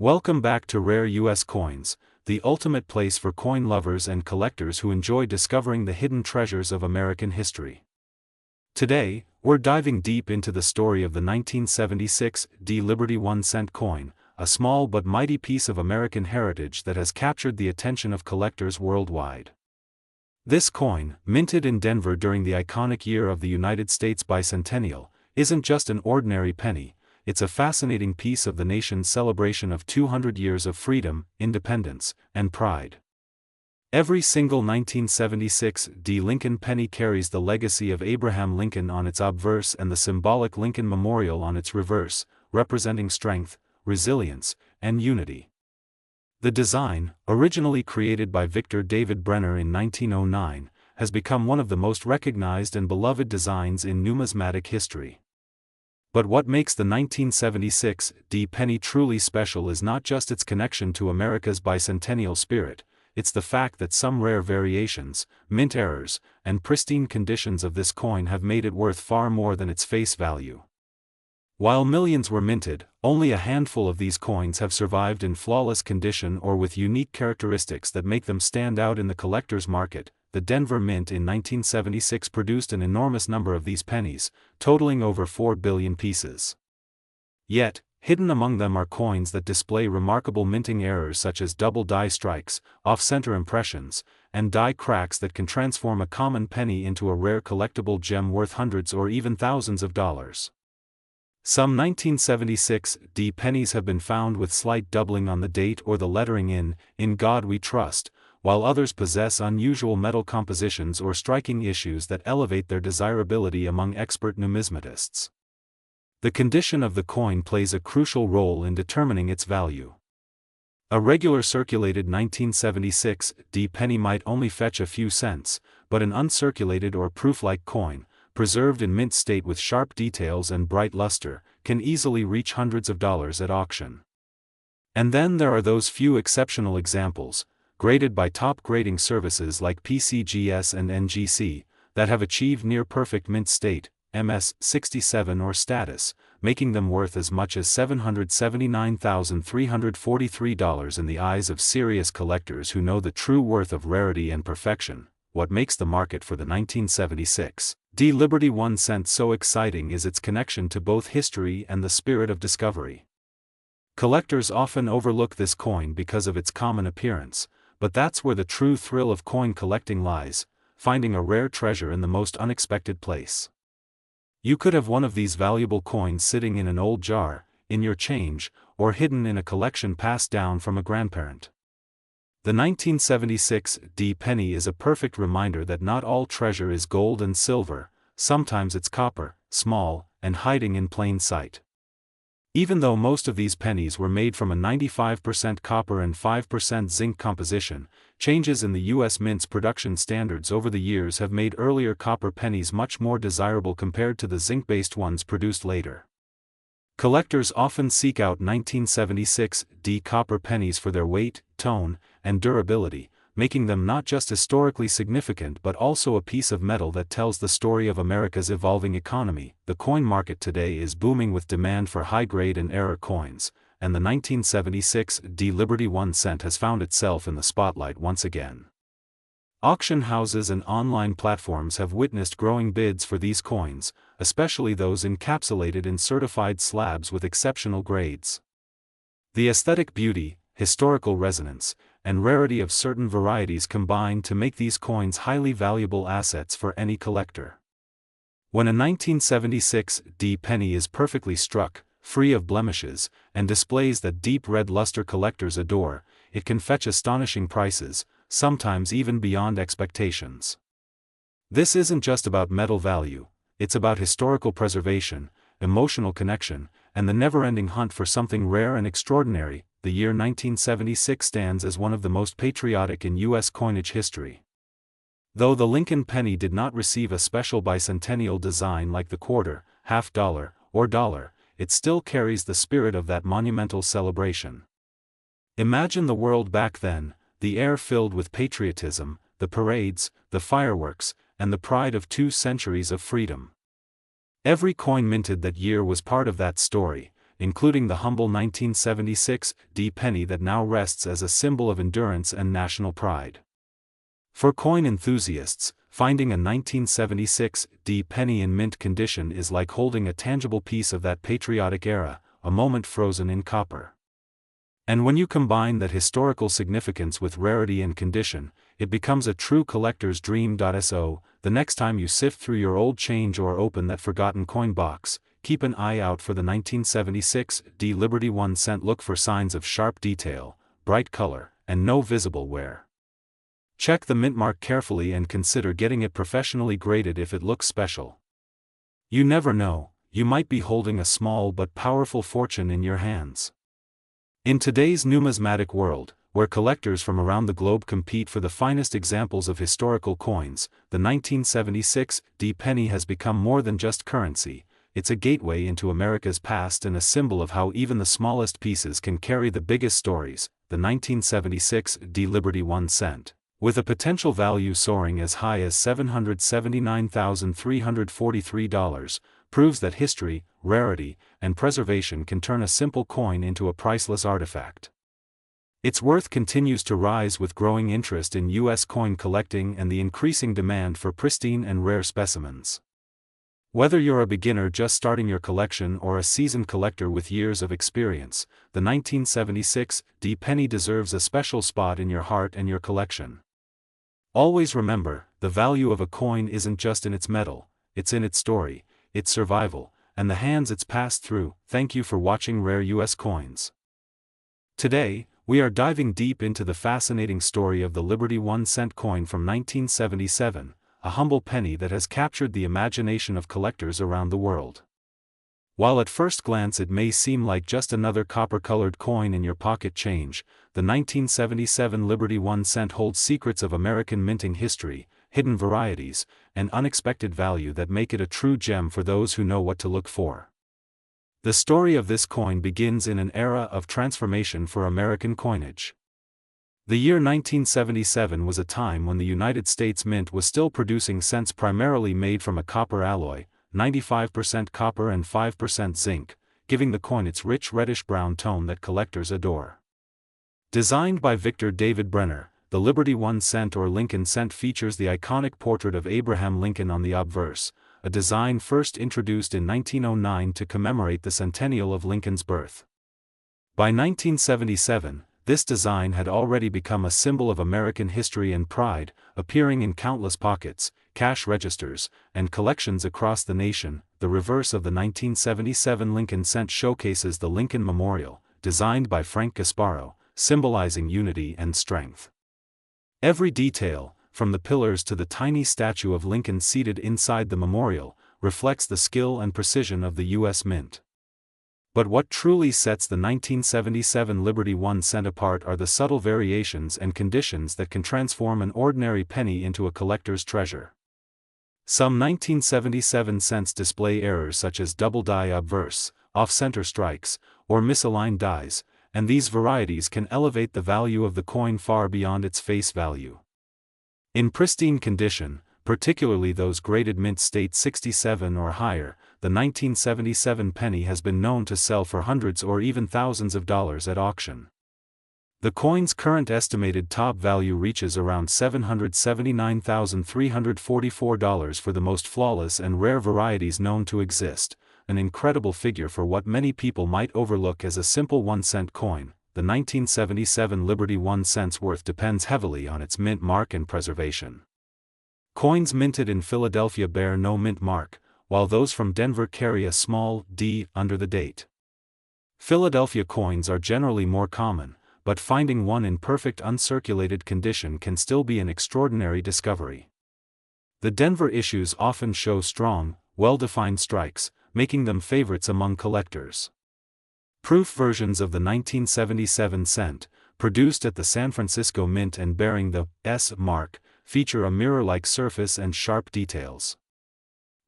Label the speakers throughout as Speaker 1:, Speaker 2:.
Speaker 1: Welcome back to Rare U.S. Coins, the ultimate place for coin lovers and collectors who enjoy discovering the hidden treasures of American history. Today, we're diving deep into the story of the 1976 D Liberty 1-cent coin, a small but mighty piece of American heritage that has captured the attention of collectors worldwide. This coin, minted in Denver during the iconic year of the United States bicentennial, isn't just an ordinary penny. It's a fascinating piece of the nation's celebration of 200 years of freedom, independence, and pride. Every single 1976 D. Lincoln penny carries the legacy of Abraham Lincoln on its obverse and the symbolic Lincoln Memorial on its reverse, representing strength, resilience, and unity. The design, originally created by Victor David Brenner in 1909, has become one of the most recognized and beloved designs in numismatic history. But what makes the 1976 D penny truly special is not just its connection to America's bicentennial spirit, it's the fact that some rare variations, mint errors, and pristine conditions of this coin have made it worth far more than its face value. While millions were minted, only a handful of these coins have survived in flawless condition or with unique characteristics that make them stand out in the collector's market. The Denver Mint in 1976 produced an enormous number of these pennies, totaling over 4 billion pieces. Yet, hidden among them are coins that display remarkable minting errors such as double die strikes, off-center impressions, and die cracks that can transform a common penny into a rare collectible gem worth hundreds or even thousands of dollars. Some 1976 D pennies have been found with slight doubling on the date or the lettering "In God We Trust," while others possess unusual metal compositions or striking issues that elevate their desirability among expert numismatists. The condition of the coin plays a crucial role in determining its value. A regular circulated 1976 D penny might only fetch a few cents, but an uncirculated or proof-like coin, preserved in mint state with sharp details and bright luster, can easily reach hundreds of dollars at auction. And then there are those few exceptional examples, graded by top grading services like PCGS and NGC, that have achieved near-perfect mint state, MS-67 or status, making them worth as much as $779,343 in the eyes of serious collectors who know the true worth of rarity and perfection. What makes the market for the 1976 D Liberty 1-cent so exciting is its connection to both history and the spirit of discovery. Collectors often overlook this coin because of its common appearance, but that's where the true thrill of coin collecting lies, finding a rare treasure in the most unexpected place. You could have one of these valuable coins sitting in an old jar, in your change, or hidden in a collection passed down from a grandparent. The 1976 D penny is a perfect reminder that not all treasure is gold and silver, sometimes it's copper, small, and hiding in plain sight. Even though most of these pennies were made from a 95% copper and 5% zinc composition, changes in the U.S. Mint's production standards over the years have made earlier copper pennies much more desirable compared to the zinc-based ones produced later. Collectors often seek out 1976 D copper pennies for their weight, tone, and durability, making them not just historically significant but also a piece of metal that tells the story of America's evolving economy. The coin market today is booming with demand for high-grade and error coins, and the 1976 D Liberty 1-cent has found itself in the spotlight once again. Auction houses and online platforms have witnessed growing bids for these coins, especially those encapsulated in certified slabs with exceptional grades. The aesthetic beauty, historical resonance, and rarity of certain varieties combine to make these coins highly valuable assets for any collector. When a 1976 D penny is perfectly struck, free of blemishes, and displays that deep red luster collectors adore, it can fetch astonishing prices, sometimes even beyond expectations. This isn't just about metal value, it's about historical preservation, emotional connection, and the never-ending hunt for something rare and extraordinary. The year 1976 stands as one of the most patriotic in U.S. coinage history. Though the Lincoln penny did not receive a special bicentennial design like the quarter, half dollar, or dollar, it still carries the spirit of that monumental celebration. Imagine the world back then, the air filled with patriotism, the parades, the fireworks, and the pride of 2 centuries of freedom. Every coin minted that year was part of that story, including the humble 1976 D penny that now rests as a symbol of endurance and national pride. For coin enthusiasts, finding a 1976 D penny in mint condition is like holding a tangible piece of that patriotic era, a moment frozen in copper. And when you combine that historical significance with rarity and condition, it becomes a true collector's dream. So, the next time you sift through your old change or open that forgotten coin box, keep an eye out for the 1976 D Liberty 1 cent. Look for signs of sharp detail, bright color, and no visible wear. Check the mint mark carefully and consider getting it professionally graded if it looks special. You never know, you might be holding a small but powerful fortune in your hands. In today's numismatic world, where collectors from around the globe compete for the finest examples of historical coins, the 1976 D penny has become more than just currency. It's a gateway into America's past and a symbol of how even the smallest pieces can carry the biggest stories. The 1976 D Liberty 1 cent, with a potential value soaring as high as $779,343, proves that history, rarity, and preservation can turn a simple coin into a priceless artifact. Its worth continues to rise with growing interest in U.S. coin collecting and the increasing demand for pristine and rare specimens. Whether you're a beginner just starting your collection or a seasoned collector with years of experience, the 1976 D penny deserves a special spot in your heart and your collection. Always remember, the value of a coin isn't just in its metal, it's in its story, its survival, and the hands it's passed through. Thank you for watching Rare U.S. Coins. Today, we are diving deep into the fascinating story of the Liberty 1 cent coin from 1977, a humble penny that has captured the imagination of collectors around the world. While at first glance it may seem like just another copper-colored coin in your pocket change, the 1977 Liberty 1 cent holds secrets of American minting history, hidden varieties, and unexpected value that make it a true gem for those who know what to look for. The story of this coin begins in an era of transformation for American coinage. The year 1977 was a time when the United States Mint was still producing cents primarily made from a copper alloy, 95% copper and 5% zinc, giving the coin its rich reddish-brown tone that collectors adore. Designed by Victor David Brenner, the Liberty 1 cent or Lincoln cent features the iconic portrait of Abraham Lincoln on the obverse, a design first introduced in 1909 to commemorate the centennial of Lincoln's birth. By 1977, this design had already become a symbol of American history and pride, appearing in countless pockets, cash registers, and collections across the nation. The reverse of the 1977 Lincoln cent showcases the Lincoln Memorial, designed by Frank Gasparo, symbolizing unity and strength. Every detail, from the pillars to the tiny statue of Lincoln seated inside the memorial, reflects the skill and precision of the U.S. Mint. But what truly sets the 1977 Liberty 1 cent apart are the subtle variations and conditions that can transform an ordinary penny into a collector's treasure. Some 1977 cents display errors such as double die obverse, off-center strikes, or misaligned dies, and these varieties can elevate the value of the coin far beyond its face value. In pristine condition, particularly those graded mint state 67 or higher, the 1977 penny has been known to sell for hundreds or even thousands of dollars at auction. The coin's current estimated top value reaches around $779,344 for the most flawless and rare varieties known to exist, an incredible figure for what many people might overlook as a simple 1-cent coin. The 1977 Liberty 1 cent's worth depends heavily on its mint mark and preservation. Coins minted in Philadelphia bear no mint mark, while those from Denver carry a small D under the date. Philadelphia coins are generally more common, but finding one in perfect uncirculated condition can still be an extraordinary discovery. The Denver issues often show strong, well-defined strikes, making them favorites among collectors. Proof versions of the 1977 cent, produced at the San Francisco Mint and bearing the S mark, feature a mirror-like surface and sharp details.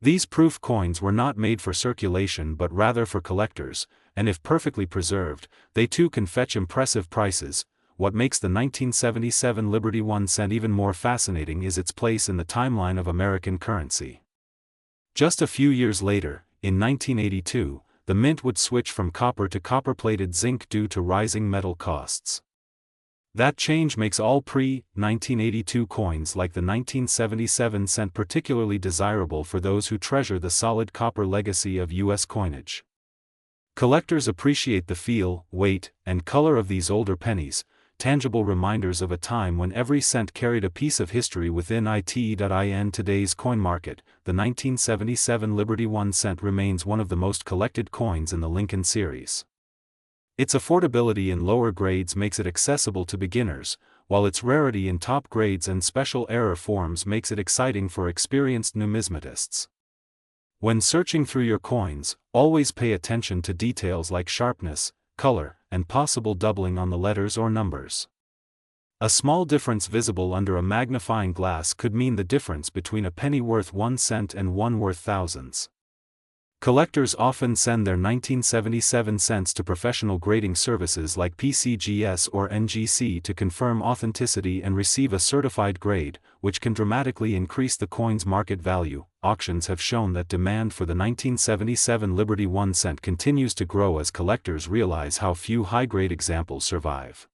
Speaker 1: These proof coins were not made for circulation but rather for collectors, and if perfectly preserved, they too can fetch impressive prices. What makes the 1977 Liberty 1 cent even more fascinating is its place in the timeline of American currency. Just a few years later, in 1982, the mint would switch from copper to copper-plated zinc due to rising metal costs. That change makes all pre-1982 coins like the 1977 cent particularly desirable for those who treasure the solid copper legacy of U.S. coinage. Collectors appreciate the feel, weight, and color of these older pennies, tangible reminders of a time when every cent carried a piece of history within it. In today's coin market, the 1977 Liberty 1 cent remains one of the most collected coins in the Lincoln series. Its affordability in lower grades makes it accessible to beginners, while its rarity in top grades and special error forms makes it exciting for experienced numismatists. When searching through your coins, always pay attention to details like sharpness, color, and possible doubling on the letters or numbers. A small difference visible under a magnifying glass could mean the difference between a penny worth 1 cent and one worth thousands. Collectors often send their 1977 cents to professional grading services like PCGS or NGC to confirm authenticity and receive a certified grade, which can dramatically increase the coin's market value. Auctions have shown that demand for the 1977 Liberty 1 cent continues to grow as collectors realize how few high-grade examples survive.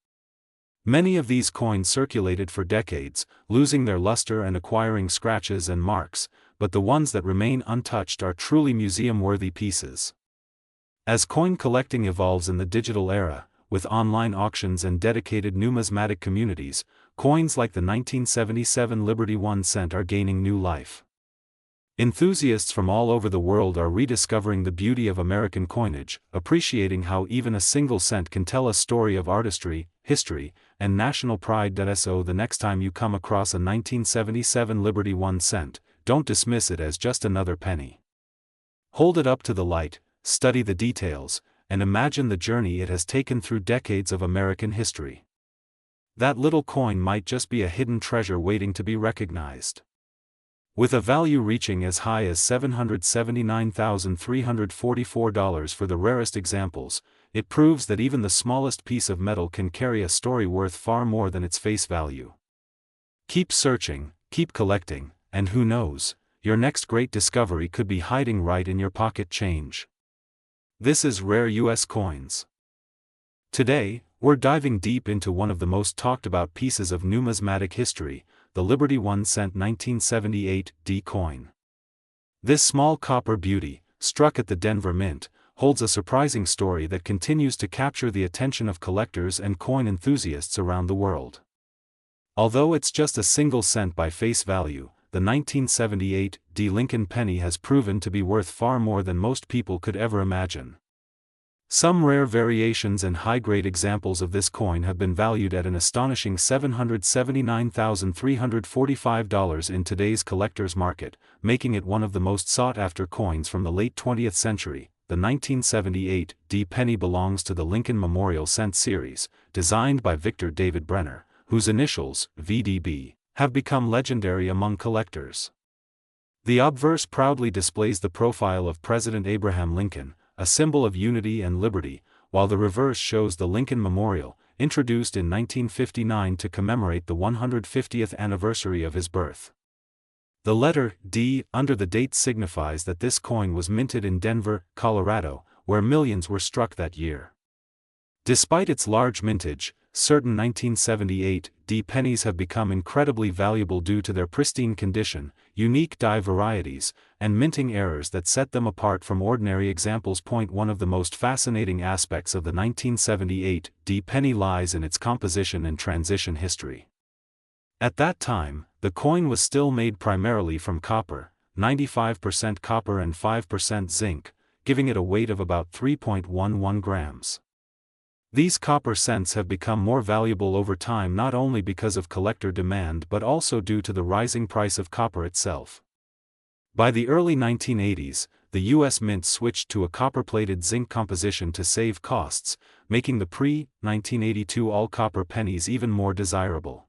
Speaker 1: Many of these coins circulated for decades, losing their luster and acquiring scratches and marks, but the ones that remain untouched are truly museum-worthy pieces. As coin collecting evolves in the digital era, with online auctions and dedicated numismatic communities, coins like the 1977 Liberty 1 cent are gaining new life. Enthusiasts from all over the world are rediscovering the beauty of American coinage, appreciating how even a single cent can tell a story of artistry, history, and national pride. So the next time you come across a 1977 Liberty 1 cent, don't dismiss it as just another penny. Hold it up to the light, study the details, and imagine the journey it has taken through decades of American history. That little coin might just be a hidden treasure waiting to be recognized. With a value reaching as high as $779,344 for the rarest examples, it proves that even the smallest piece of metal can carry a story worth far more than its face value. Keep searching, keep collecting, and who knows, your next great discovery could be hiding right in your pocket change. This is Rare U.S. Coins. Today, we're diving deep into one of the most talked about pieces of numismatic history, the Liberty 1 cent 1978 D coin. This small copper beauty, struck at the Denver Mint, holds a surprising story that continues to capture the attention of collectors and coin enthusiasts around the world. Although it's just a single cent by face value, the 1978 D Lincoln penny has proven to be worth far more than most people could ever imagine. Some rare variations and high-grade examples of this coin have been valued at an astonishing $779,345 in today's collector's market, making it one of the most sought-after coins from the late 20th century. The 1978 D penny belongs to the Lincoln Memorial Cent series, designed by Victor David Brenner, whose initials, VDB, have become legendary among collectors. The obverse proudly displays the profile of President Abraham Lincoln, a symbol of unity and liberty, while the reverse shows the Lincoln Memorial, introduced in 1959 to commemorate the 150th anniversary of his birth. The letter D under the date signifies that this coin was minted in Denver, Colorado, where millions were struck that year. Despite its large mintage, certain 1978 D pennies have become incredibly valuable due to their pristine condition, unique die varieties, and minting errors that set them apart from ordinary examples. One of the most fascinating aspects of the 1978 D penny lies in its composition and transition history. At that time, the coin was still made primarily from copper, 95% copper and 5% zinc, giving it a weight of about 3.11 grams. These copper cents have become more valuable over time not only because of collector demand but also due to the rising price of copper itself. By the early 1980s, the U.S. Mint switched to a copper-plated zinc composition to save costs, making the pre-1982 all-copper pennies even more desirable.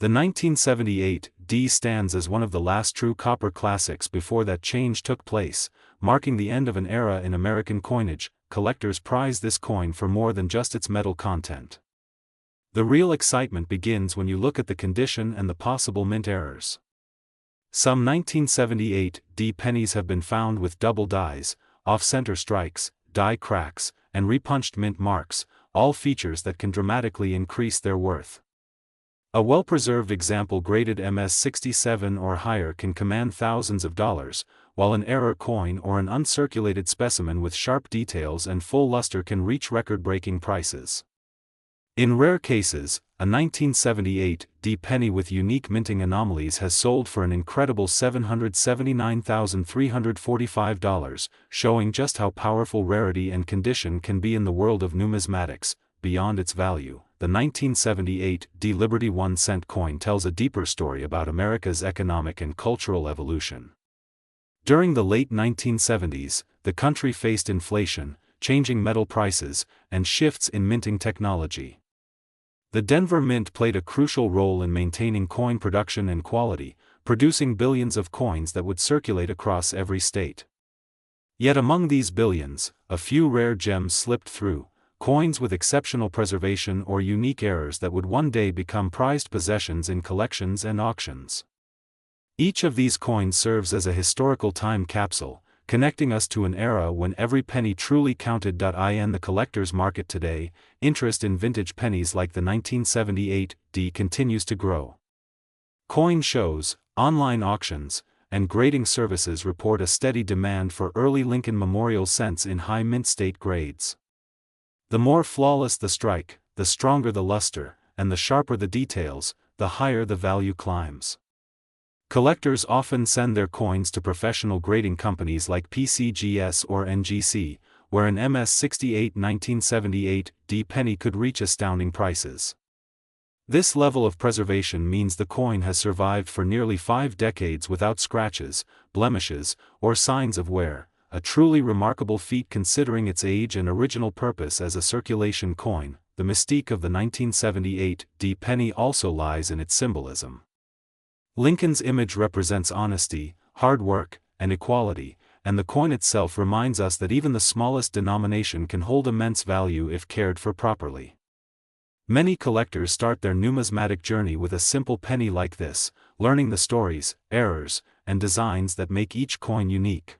Speaker 1: The 1978 D stands as one of the last true copper classics before that change took place, marking the end of an era in American coinage. Collectors prize this coin for more than just its metal content. The real excitement begins when you look at the condition and the possible mint errors. Some 1978 D pennies have been found with double dies, off-center strikes, die cracks, and repunched mint marks, all features that can dramatically increase their worth. A well-preserved example graded MS-67 or higher can command thousands of dollars, while an error coin or an uncirculated specimen with sharp details and full luster can reach record-breaking prices. In rare cases, a 1978 D penny with unique minting anomalies has sold for an incredible $779,345, showing just how powerful rarity and condition can be in the world of numismatics. Beyond its value, the 1978 D Liberty 1-cent coin tells a deeper story about America's economic and cultural evolution. During the late 1970s, the country faced inflation, changing metal prices, and shifts in minting technology. The Denver Mint played a crucial role in maintaining coin production and quality, producing billions of coins that would circulate across every state. Yet among these billions, a few rare gems slipped through, coins with exceptional preservation or unique errors that would one day become prized possessions in collections and auctions. Each of these coins serves as a historical time capsule, connecting us to an era when every penny truly counted. In the collector's market today, interest in vintage pennies like the 1978 D continues to grow. Coin shows, online auctions, and grading services report a steady demand for early Lincoln Memorial cents in high mint state grades. The more flawless the strike, the stronger the luster, and the sharper the details, the higher the value climbs. Collectors often send their coins to professional grading companies like PCGS or NGC, where an MS-68 1978 D penny could reach astounding prices. This level of preservation means the coin has survived for nearly 5 decades without scratches, blemishes, or signs of wear, a truly remarkable feat considering its age and original purpose as a circulation coin. The mystique of the 1978 D penny also lies in its symbolism. Lincoln's image represents honesty, hard work, and equality, and the coin itself reminds us that even the smallest denomination can hold immense value if cared for properly. Many collectors start their numismatic journey with a simple penny like this, learning the stories, errors, and designs that make each coin unique.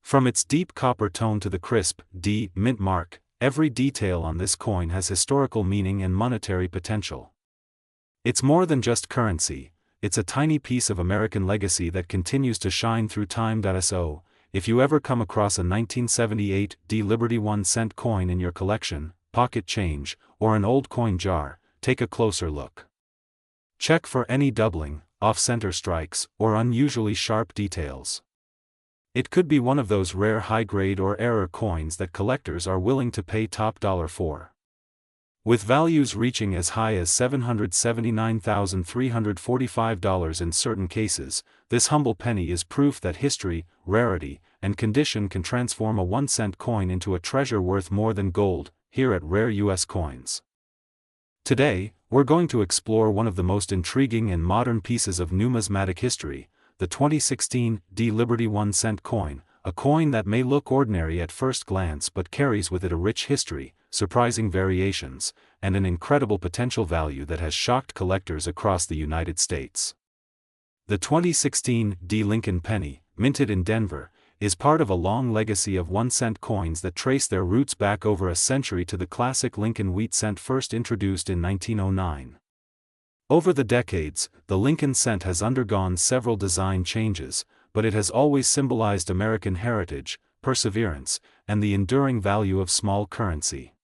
Speaker 1: From its deep copper tone to the crisp D mint mark, every detail on this coin has historical meaning and monetary potential. It's more than just currency. It's a tiny piece of American legacy that continues to shine through time. So, if you ever come across a 1978 D Liberty 1-cent coin in your collection, pocket change, or an old coin jar, take a closer look. Check for any doubling, off-center strikes, or unusually sharp details. It could be one of those rare high-grade or error coins that collectors are willing to pay top dollar for. With values reaching as high as $779,345 in certain cases, this humble penny is proof that history, rarity, and condition can transform a 1-cent coin into a treasure worth more than gold. Here at Rare U.S. Coins. Today, we're going to explore one of the most intriguing and modern pieces of numismatic history, the 2016 D Liberty 1-cent coin, a coin that may look ordinary at first glance but carries with it a rich history, surprising variations, and an incredible potential value that has shocked collectors across the United States. The 2016 D Lincoln penny, minted in Denver, is part of a long legacy of 1-cent coins that trace their roots back over a century to the classic Lincoln wheat cent first introduced in 1909. Over the decades, the Lincoln cent has undergone several design changes, but it has always symbolized American heritage, perseverance, and the enduring value of small currency.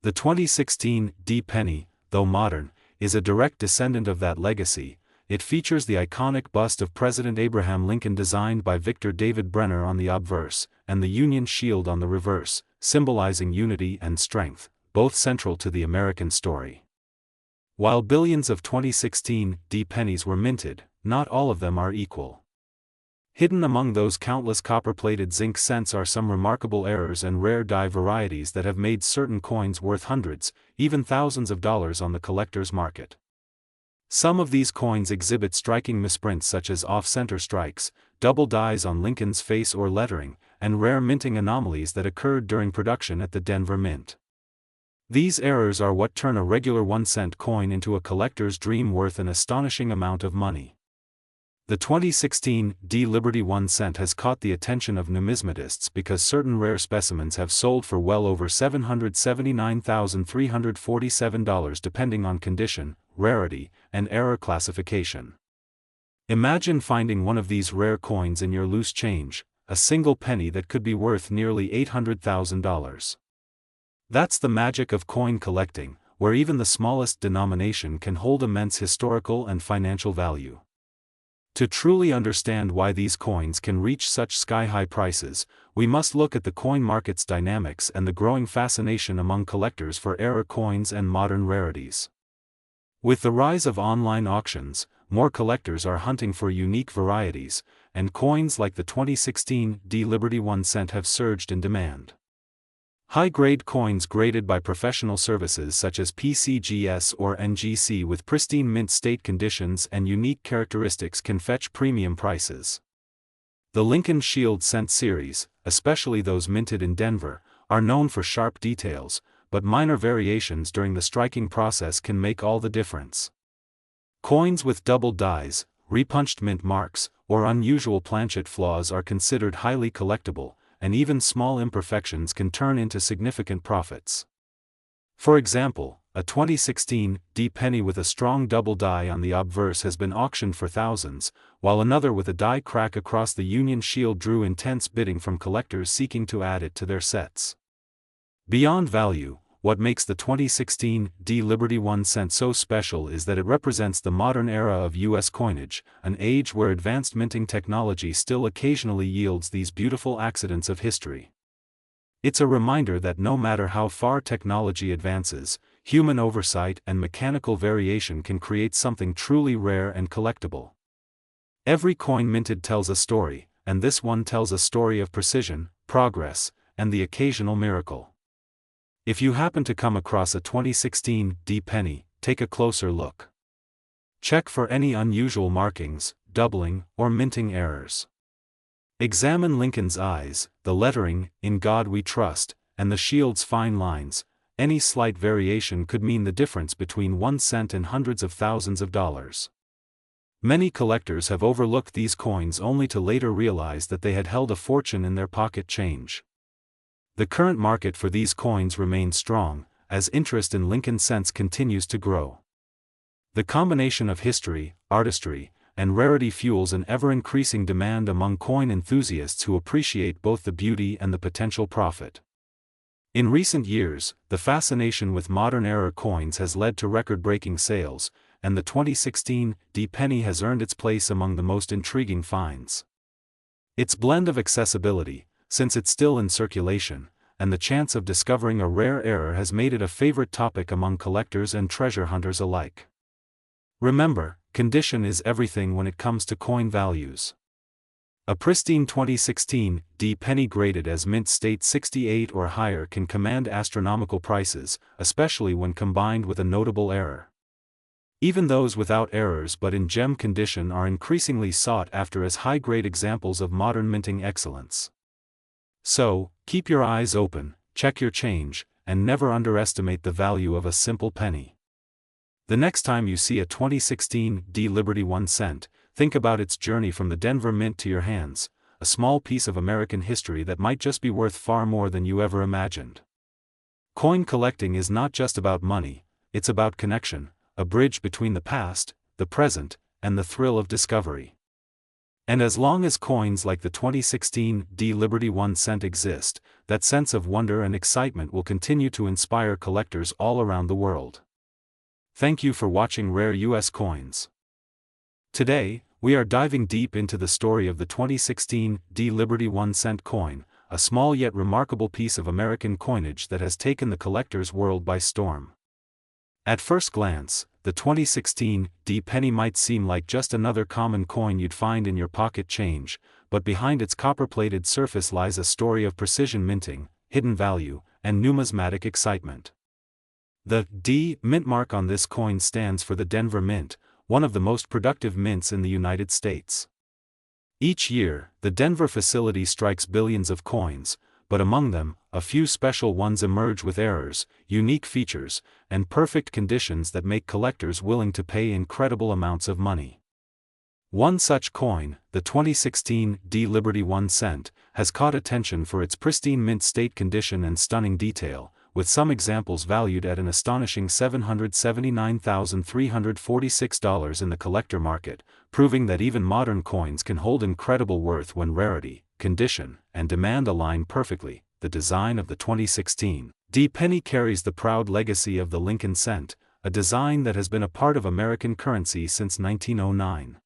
Speaker 1: The 2016 D penny, though modern, is a direct descendant of that legacy. It features the iconic bust of President Abraham Lincoln designed by Victor David Brenner on the obverse, and the Union shield on the reverse, symbolizing unity and strength, both central to the American story. While billions of 2016 D pennies were minted, not all of them are equal. Hidden among those countless copper-plated zinc cents are some remarkable errors and rare die varieties that have made certain coins worth hundreds, even thousands of dollars on the collector's market. Some of these coins exhibit striking misprints such as off-center strikes, double dies on Lincoln's face or lettering, and rare minting anomalies that occurred during production at the Denver Mint. These errors are what turn a regular 1-cent coin into a collector's dream worth an astonishing amount of money. The 2016 D Liberty 1 cent has caught the attention of numismatists because certain rare specimens have sold for well over $779,347 depending on condition, rarity, and error classification. Imagine finding one of these rare coins in your loose change, a single penny that could be worth nearly $800,000. That's the magic of coin collecting, where even the smallest denomination can hold immense historical and financial value. To truly understand why these coins can reach such sky-high prices, we must look at the coin market's dynamics and the growing fascination among collectors for rare coins and modern rarities. With the rise of online auctions, more collectors are hunting for unique varieties, and coins like the 2016 D Liberty 1 cent have surged in demand. High-grade coins graded by professional services such as PCGS or NGC with pristine mint state conditions and unique characteristics can fetch premium prices. The Lincoln Shield cent series, especially those minted in Denver, are known for sharp details, but minor variations during the striking process can make all the difference. Coins with double dies, repunched mint marks, or unusual planchet flaws are considered highly collectible, and even small imperfections can turn into significant profits. For example, a 2016 D penny with a strong double die on the obverse has been auctioned for thousands, while another with a die crack across the Union Shield drew intense bidding from collectors seeking to add it to their sets. Beyond value, what makes the 2016 D Liberty 1 cent so special is that it represents the modern era of U.S. coinage, an age where advanced minting technology still occasionally yields these beautiful accidents of history. It's a reminder that no matter how far technology advances, human oversight and mechanical variation can create something truly rare and collectible. Every coin minted tells a story, and this one tells a story of precision, progress, and the occasional miracle. If you happen to come across a 2016 D penny, take a closer look. Check for any unusual markings, doubling, or minting errors. Examine Lincoln's eyes, the lettering, "In God We Trust," and the shield's fine lines. Any slight variation could mean the difference between 1 cent and hundreds of thousands of dollars. Many collectors have overlooked these coins only to later realize that they had held a fortune in their pocket change. The current market for these coins remains strong, as interest in Lincoln cents continues to grow. The combination of history, artistry, and rarity fuels an ever-increasing demand among coin enthusiasts who appreciate both the beauty and the potential profit. In recent years, the fascination with modern-era coins has led to record-breaking sales, and the 2016 D penny has earned its place among the most intriguing finds. Its blend of accessibility, since it's still in circulation, and the chance of discovering a rare error has made it a favorite topic among collectors and treasure hunters alike. Remember, condition is everything when it comes to coin values. A pristine 2016 D penny graded as mint state 68 or higher can command astronomical prices, especially when combined with a notable error. Even those without errors but in gem condition are increasingly sought after as high-grade examples of modern minting excellence. So, keep your eyes open, check your change, and never underestimate the value of a simple penny. The next time you see a 2016 D Liberty 1 cent, think about its journey from the Denver Mint to your hands, a small piece of American history that might just be worth far more than you ever imagined. Coin collecting is not just about money, it's about connection, a bridge between the past, the present, and the thrill of discovery. And as long as coins like the 2016 D Liberty 1 cent exist, that sense of wonder and excitement will continue to inspire collectors all around the world. Thank you for watching Rare US Coins. Today, we are diving deep into the story of the 2016 D Liberty 1 cent coin, a small yet remarkable piece of American coinage that has taken the collector's world by storm. At first glance, the 2016 D penny might seem like just another common coin you'd find in your pocket change, but behind its copper-plated surface lies a story of precision minting, hidden value, and numismatic excitement. The D mint mark on this coin stands for the Denver Mint, one of the most productive mints in the United States. Each year, the Denver facility strikes billions of coins, but among them, a few special ones emerge with errors, unique features, and perfect conditions that make collectors willing to pay incredible amounts of money. One such coin, the 2016 D Liberty 1 cent, has caught attention for its pristine mint state condition and stunning detail, with some examples valued at an astonishing $779,346 in the collector market, proving that even modern coins can hold incredible worth when rarity, condition, and demand align perfectly. The design of the 2016 D penny carries the proud legacy of the Lincoln cent, a design that has been a part of American currency since 1909.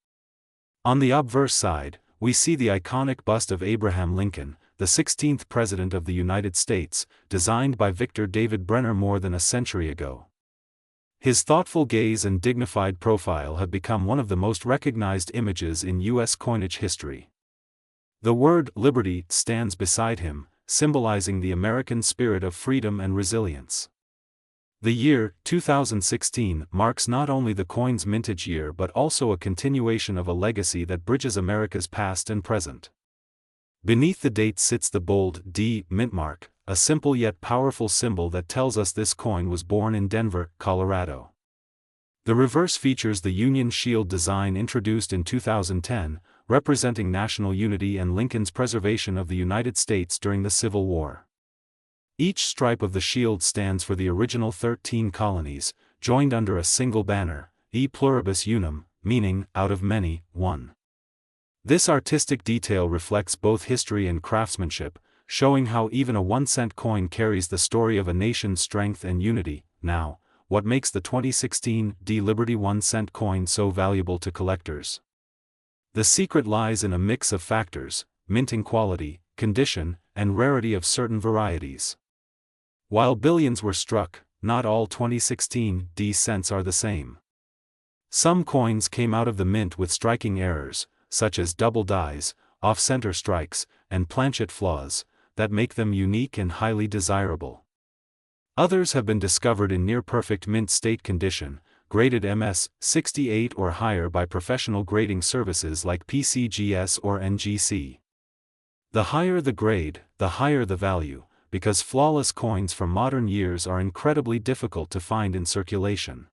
Speaker 1: On the obverse side, we see the iconic bust of Abraham Lincoln, the 16th President of the United States, designed by Victor David Brenner more than a century ago. His thoughtful gaze and dignified profile have become one of the most recognized images in U.S. coinage history. The word "liberty" stands beside him, symbolizing the American spirit of freedom and resilience. The year 2016 marks not only the coin's mintage year but also a continuation of a legacy that bridges America's past and present. Beneath the date sits the bold D mint mark, a simple yet powerful symbol that tells us this coin was born in Denver, Colorado. The reverse features the Union Shield design introduced in 2010, representing national unity and Lincoln's preservation of the United States during the Civil War. Each stripe of the shield stands for the original 13 colonies, joined under a single banner, E pluribus unum, meaning, out of many, one. This artistic detail reflects both history and craftsmanship, showing how even a 1-cent coin carries the story of a nation's strength and unity. Now, what makes the 2016 D Liberty 1 cent coin so valuable to collectors? The secret lies in a mix of factors: minting quality, condition, and rarity of certain varieties. While billions were struck, not all 2016 D cents are the same. Some coins came out of the mint with striking errors, such as double dies, off-center strikes, and planchet flaws, that make them unique and highly desirable. Others have been discovered in near-perfect mint state condition, graded MS 68 or higher by professional grading services like PCGS or NGC. The higher the grade, the higher the value, because flawless coins from modern years are incredibly difficult to find in circulation.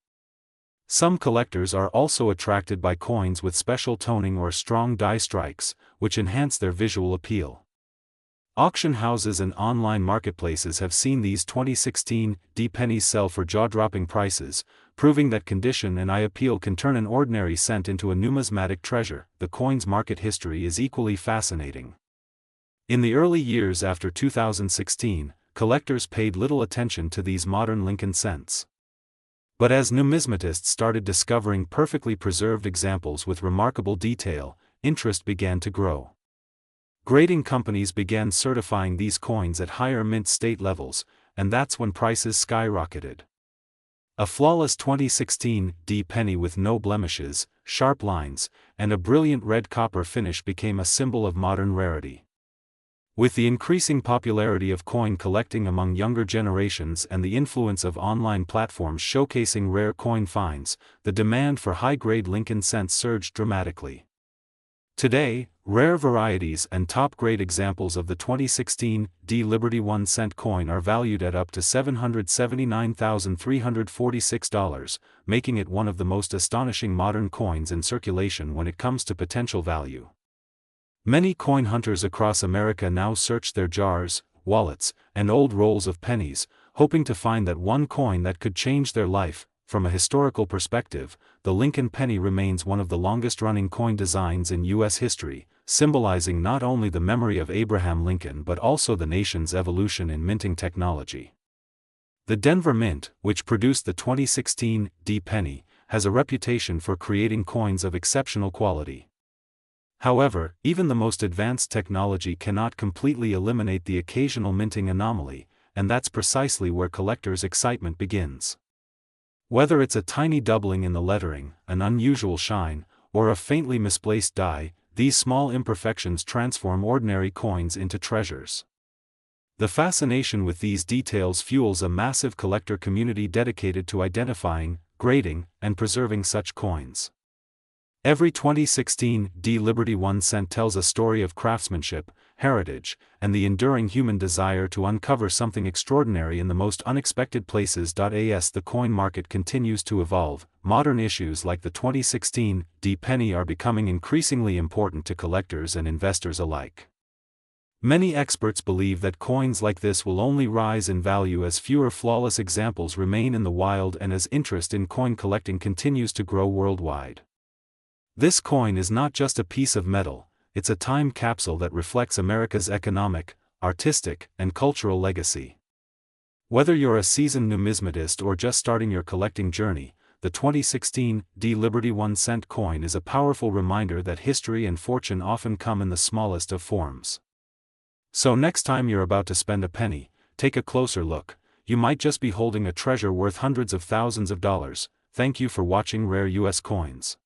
Speaker 1: Some collectors are also attracted by coins with special toning or strong die strikes, which enhance their visual appeal. Auction houses and online marketplaces have seen these 2016 D pennies sell for jaw-dropping prices, proving that condition and eye appeal can turn an ordinary cent into a numismatic treasure. The coin's market history is equally fascinating. In the early years after 2016, collectors paid little attention to these modern Lincoln cents. But as numismatists started discovering perfectly preserved examples with remarkable detail, interest began to grow. Grading companies began certifying these coins at higher mint state levels, and that's when prices skyrocketed. A flawless 2016 D penny with no blemishes, sharp lines, and a brilliant red copper finish became a symbol of modern rarity. With the increasing popularity of coin collecting among younger generations and the influence of online platforms showcasing rare coin finds, the demand for high-grade Lincoln cents surged dramatically. Today, rare varieties and top-grade examples of the 2016 D Liberty 1 cent coin are valued at up to $779,346, making it one of the most astonishing modern coins in circulation when it comes to potential value. Many coin hunters across America now search their jars, wallets, and old rolls of pennies, hoping to find that one coin that could change their life. From a historical perspective, the Lincoln penny remains one of the longest-running coin designs in U.S. history, symbolizing not only the memory of Abraham Lincoln but also the nation's evolution in minting technology. The Denver Mint, which produced the 2016 D penny, has a reputation for creating coins of exceptional quality. However, even the most advanced technology cannot completely eliminate the occasional minting anomaly, and that's precisely where collectors' excitement begins. Whether it's a tiny doubling in the lettering, an unusual shine, or a faintly misplaced die, these small imperfections transform ordinary coins into treasures. The fascination with these details fuels a massive collector community dedicated to identifying, grading, and preserving such coins. Every 2016 D Liberty 1 cent tells a story of craftsmanship, heritage, and the enduring human desire to uncover something extraordinary in the most unexpected places. As the coin market continues to evolve, modern issues like the 2016 penny are becoming increasingly important to collectors and investors alike. Many experts believe that coins like this will only rise in value as fewer flawless examples remain in the wild and as interest in coin collecting continues to grow worldwide. This coin is not just a piece of metal, it's a time capsule that reflects America's economic, artistic, and cultural legacy. Whether you're a seasoned numismatist or just starting your collecting journey, the 2016 Liberty 1-cent coin is a powerful reminder that history and fortune often come in the smallest of forms. So next time you're about to spend a penny, take a closer look. You might just be holding a treasure worth hundreds of thousands of dollars. Thank you for watching Rare US Coins.